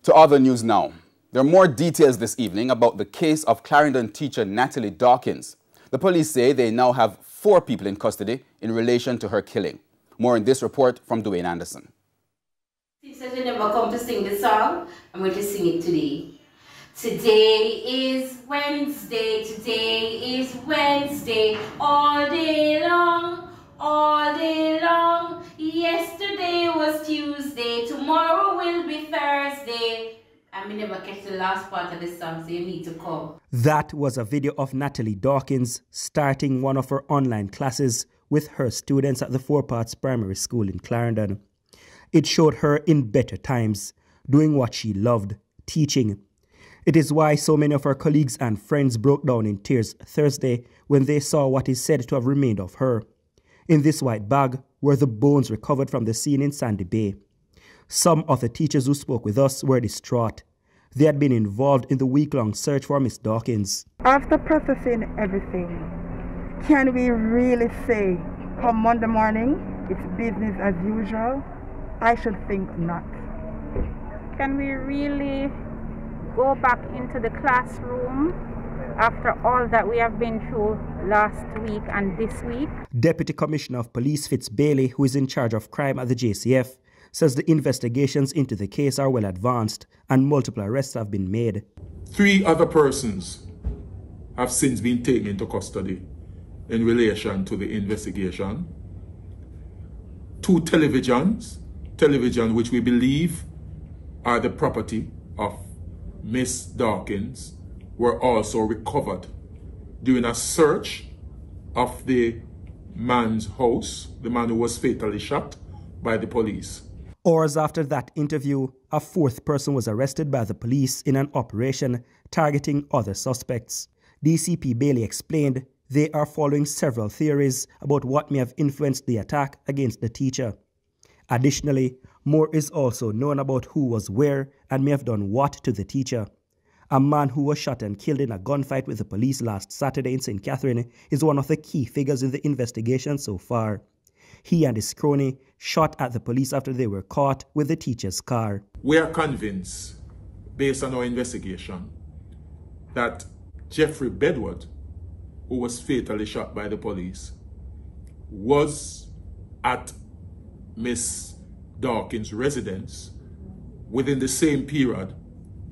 To other news now. There are more details this evening about the case of Clarendon teacher Natalie Dawkins. The police say they now have 4 people in custody in relation to her killing. More in this report from Dwayne Anderson. She said you never come to sing the song. I'm going to sing it today. Today is Wednesday, today is Wednesday, all day long, all day long. Yesterday was Tuesday, tomorrow will be Thursday. I may never catch the last part of the song, so you need to come. That was a video of Natalie Dawkins starting one of her online classes with her students at the Four Parts Primary School in Clarendon. It showed her in better times, doing what she loved, teaching. It is why so many of her colleagues and friends broke down in tears Thursday when they saw what is said to have remained of her. In this white bag were the bones recovered from the scene in Sandy Bay. Some of the teachers who spoke with us were distraught. They had been involved in the week-long search for Miss Dawkins. After processing everything, can we really say, come Monday morning, it's business as usual? I should think not. Can we really go back into the classroom after all that we have been through last week and this week? Deputy Commissioner of Police Fitz Bailey, who is in charge of crime at the JCF, says the investigations into the case are well advanced and multiple arrests have been made. 3 other persons have since been taken into custody in relation to the investigation. 2 televisions which we believe are the property of Miss Dawkins, were also recovered during a search of the man's house, the man who was fatally shot by the police. Hours after that interview, a 4th person was arrested by the police in an operation targeting other suspects. DCP Bailey explained they are following several theories about what may have influenced the attack against the teacher. Additionally, more is also known about who was where and may have done what to the teacher. A man who was shot and killed in a gunfight with the police last Saturday in St. Catherine is one of the key figures in the investigation so far. He and his crony shot at the police after they were caught with the teacher's car. We are convinced, based on our investigation, that Jeffrey Bedward, who was fatally shot by the police, was at Miss Dawkins' residence within the same period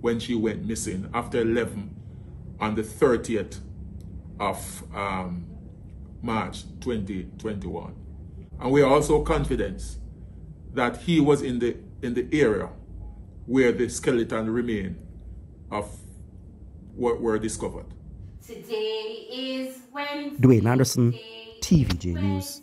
when she went missing, after 11 on the 30th of March 2021. And we are also confident that he was in the area where the skeleton remains of what were discovered. Today is Wednesday. Dwayne Anderson, TVJ News.